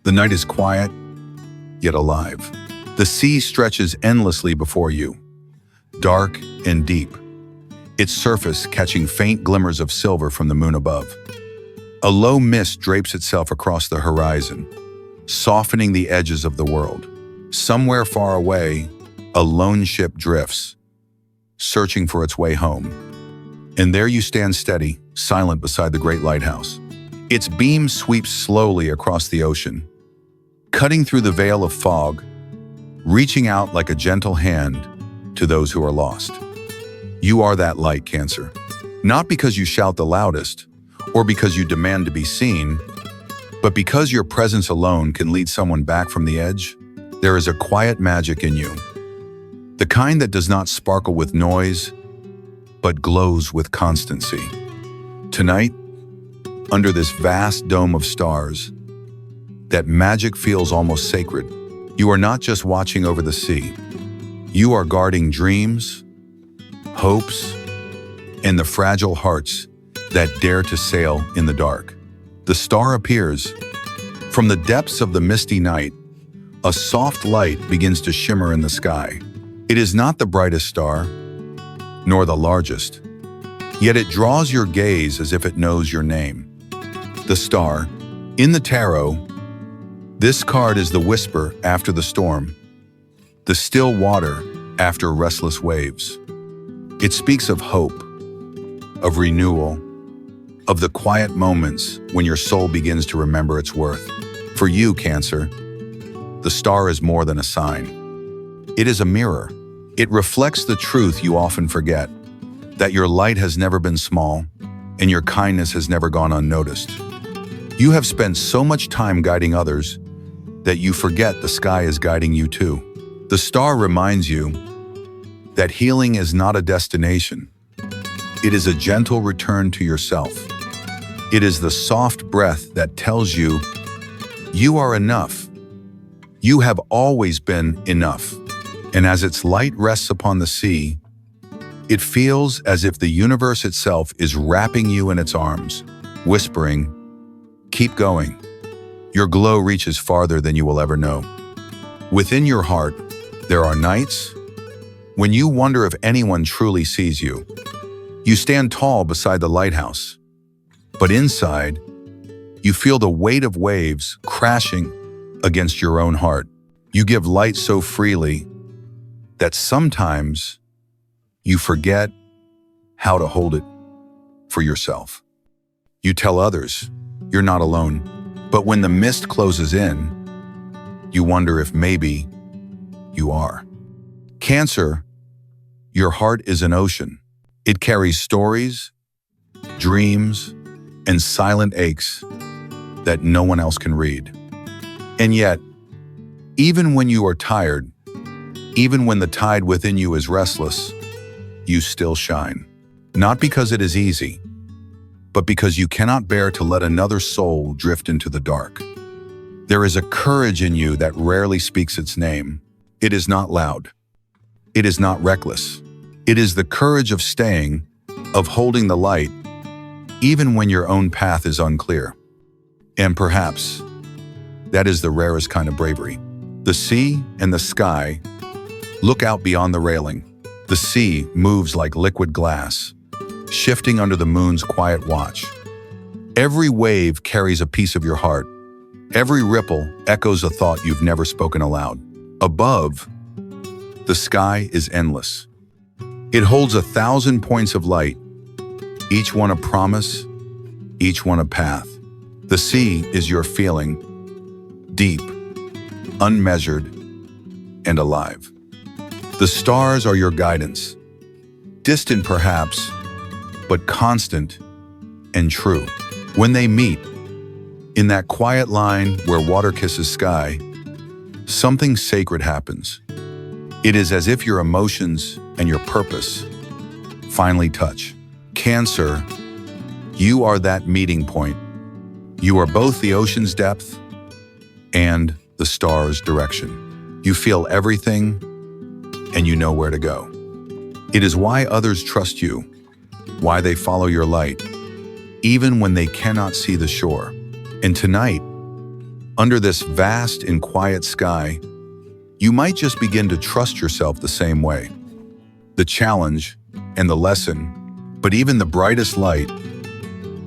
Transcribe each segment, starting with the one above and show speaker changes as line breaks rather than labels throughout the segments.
The night is quiet, yet alive. The sea stretches endlessly before you, dark and deep, its surface catching faint glimmers of silver from the moon above. A low mist drapes itself across the horizon, softening the edges of the world. Somewhere far away, a lone ship drifts, searching for its way home. And there you stand steady, silent beside the great lighthouse. Its beam sweeps slowly across the ocean, cutting through the veil of fog, reaching out like a gentle hand to those who are lost. You are that light, Cancer. Not because you shout the loudest, or because you demand to be seen, but because your presence alone can lead someone back from the edge. There is a quiet magic in you, the kind that does not sparkle with noise, but glows with constancy. Tonight, under this vast dome of stars, that magic feels almost sacred. You are not just watching over the sea. You are guarding dreams, hopes, and the fragile hearts that dare to sail in the dark. The star appears. From the depths of the misty night, a soft light begins to shimmer in the sky. It is not the brightest star, nor the largest, yet it draws your gaze as if it knows your name. The star. In the tarot, this card is the whisper after the storm, the still water after restless waves. It speaks of hope, of renewal, of the quiet moments when your soul begins to remember its worth. For you, Cancer, the star is more than a sign. It is a mirror. It reflects the truth you often forget, that your light has never been small and your kindness has never gone unnoticed. You have spent so much time guiding others that you forget the sky is guiding you too. The star reminds you that healing is not a destination. It is a gentle return to yourself. It is the soft breath that tells you, you are enough. You have always been enough. And as its light rests upon the sea, it feels as if the universe itself is wrapping you in its arms, whispering, keep going. Your glow reaches farther than you will ever know. Within your heart, there are nights when you wonder if anyone truly sees you. You stand tall beside the lighthouse, but inside, you feel the weight of waves crashing against your own heart. You give light so freely that sometimes you forget how to hold it for yourself. You tell others you're not alone, but when the mist closes in, you wonder if maybe you are. Cancer, your heart is an ocean. It carries stories, dreams, and silent aches that no one else can read. And yet, even when you are tired, even when the tide within you is restless, you still shine. Not because it is easy, but because you cannot bear to let another soul drift into the dark. There is a courage in you that rarely speaks its name. It is not loud. It is not reckless. It is the courage of staying, of holding the light, even when your own path is unclear. And perhaps that is the rarest kind of bravery. The sea and the sky look out beyond the railing. The sea moves like liquid glass, shifting under the moon's quiet watch. Every wave carries a piece of your heart. Every ripple echoes a thought you've never spoken aloud. Above, the sky is endless. It holds 1,000 points of light, each one a promise, each one a path. The sea is your feeling, deep, unmeasured, and alive. The stars are your guidance, distant perhaps, but constant and true. When they meet, in that quiet line where water kisses sky, something sacred happens. It is as if your emotions and your purpose finally touch. Cancer, you are that meeting point. You are both the ocean's depth and the star's direction. You feel everything and you know where to go. It is why others trust you, why they follow your light, even when they cannot see the shore. And tonight, Under this vast and quiet sky, you might just begin to trust yourself the same way. The challenge and the lesson, but even the brightest light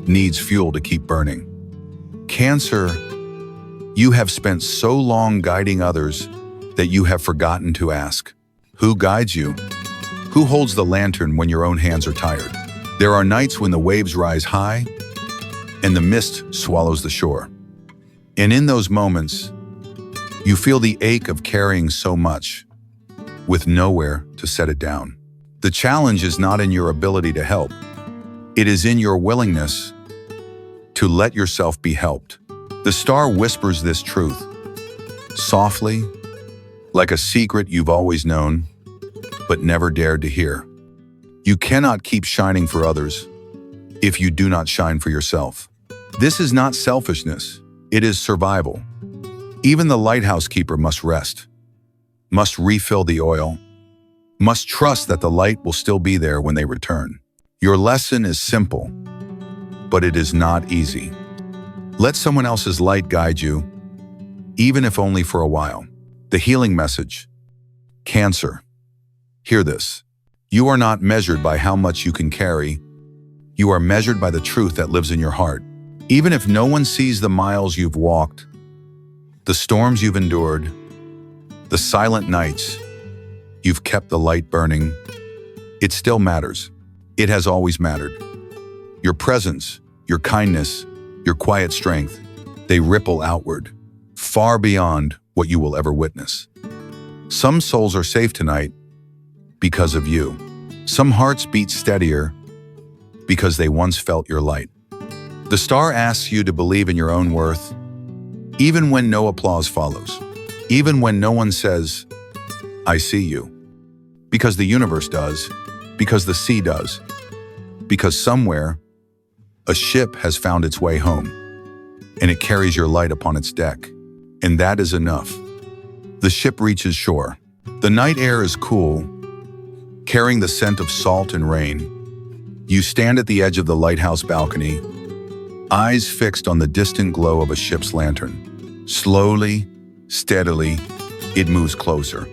needs fuel to keep burning. Cancer, you have spent so long guiding others that you have forgotten to ask, who guides you? Who holds the lantern when your own hands are tired? There are nights when the waves rise high and the mist swallows the shore. And in those moments, you feel the ache of carrying so much with nowhere to set it down. The challenge is not in your ability to help. It is in your willingness to let yourself be helped. The star whispers this truth, softly, like a secret you've always known, but never dared to hear. You cannot keep shining for others if you do not shine for yourself. This is not selfishness, it is survival. Even the lighthouse keeper must rest, must refill the oil, must trust that the light will still be there when they return. Your lesson is simple, but it is not easy. Let someone else's light guide you, even if only for a while. The healing message. Cancer. Hear this. You are not measured by how much you can carry. You are measured by the truth that lives in your heart. Even if no one sees the miles you've walked, the storms you've endured, the silent nights you've kept the light burning, it still matters. It has always mattered. Your presence, your kindness, your quiet strength, they ripple outward, far beyond what you will ever witness. Some souls are safe tonight because of you. Some hearts beat steadier because they once felt your light. The star asks you to believe in your own worth, even when no applause follows, even when no one says, I see you. Because the universe does, because the sea does, because somewhere, a ship has found its way home, and it carries your light upon its deck. And that is enough. The ship reaches shore. The night air is cool, carrying the scent of salt and rain. You stand at the edge of the lighthouse balcony, eyes fixed on the distant glow of a ship's lantern. Slowly, steadily, it moves closer.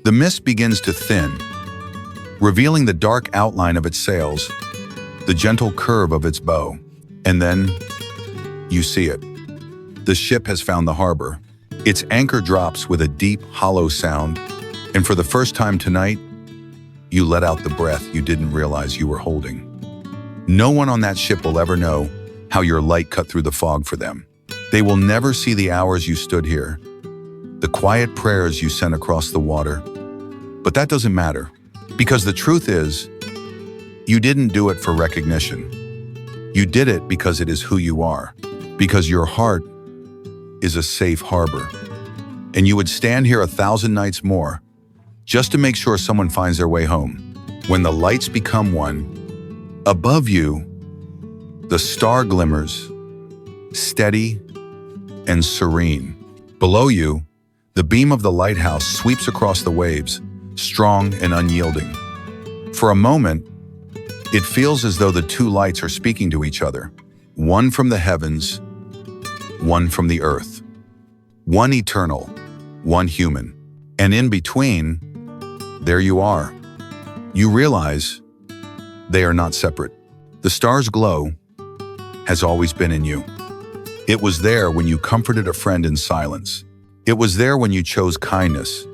The mist begins to thin, revealing the dark outline of its sails, the gentle curve of its bow. And then, you see it. The ship has found the harbor. Its anchor drops with a deep, hollow sound, and for the first time tonight, you let out the breath you didn't realize you were holding. No one on that ship will ever know how your light cut through the fog for them. They will never see the hours you stood here, the quiet prayers you sent across the water. But that doesn't matter, because the truth is, you didn't do it for recognition. You did it because it is who you are, because your heart is a safe harbor. And you would stand here 1,000 nights more just to make sure someone finds their way home. When the lights become one, above you, the star glimmers, steady and serene. Below you, the beam of the lighthouse sweeps across the waves, strong and unyielding. For a moment, it feels as though the two lights are speaking to each other, one from the heavens, one from the earth, one eternal, one human. And in between, there you are. You realize they are not separate. The star's glow has always been in you. It was there when you comforted a friend in silence. It was there when you chose kindness,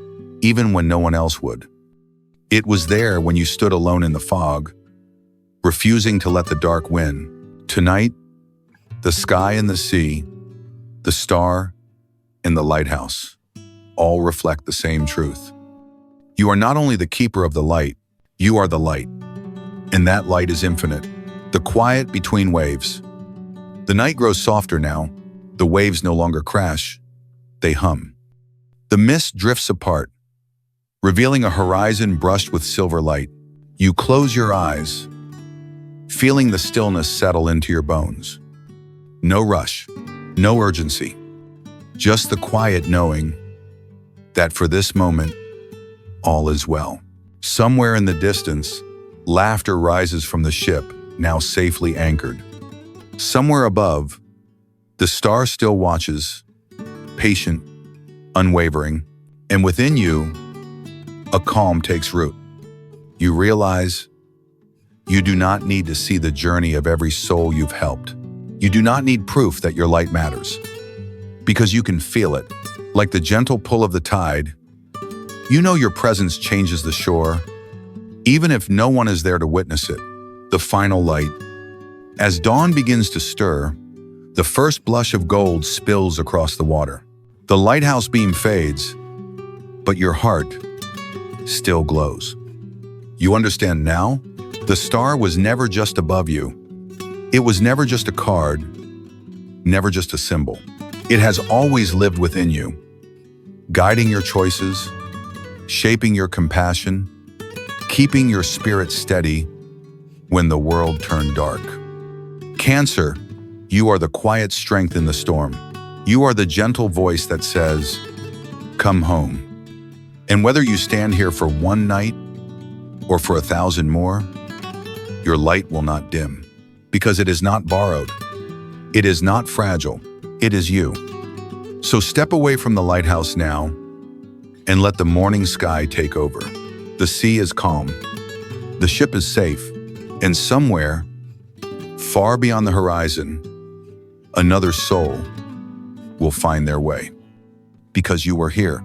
even when no one else would. It was there when you stood alone in the fog, refusing to let the dark win. Tonight, the sky and the sea, the star and the lighthouse, all reflect the same truth. You are not only the keeper of the light, you are the light. And that light is infinite, the quiet between waves. The night grows softer now. The waves no longer crash, they hum. The mist drifts apart, revealing a horizon brushed with silver light. You close your eyes, feeling the stillness settle into your bones. No rush, no urgency, just the quiet knowing that for this moment, all is well. Somewhere in the distance, laughter rises from the ship, now safely anchored. Somewhere above, the star still watches, patient, unwavering, and within you, a calm takes root. You realize you do not need to see the journey of every soul you've helped. You do not need proof that your light matters, because you can feel it. Like the gentle pull of the tide, you know your presence changes the shore, even if no one is there to witness it. The final light. As dawn begins to stir, the first blush of gold spills across the water. The lighthouse beam fades, but your heart still glows. You understand now? The star was never just above you. It was never just a card, never just a symbol. It has always lived within you, guiding your choices, shaping your compassion, keeping your spirit steady when the world turned dark. Cancer, you are the quiet strength in the storm. You are the gentle voice that says, "Come home." And whether you stand here for one night or for 1,000 more, your light will not dim, because it is not borrowed. It is not fragile. It is you. So step away from the lighthouse now and let the morning sky take over. The sea is calm. The ship is safe. And somewhere, far beyond the horizon, another soul will find their way. Because you were here.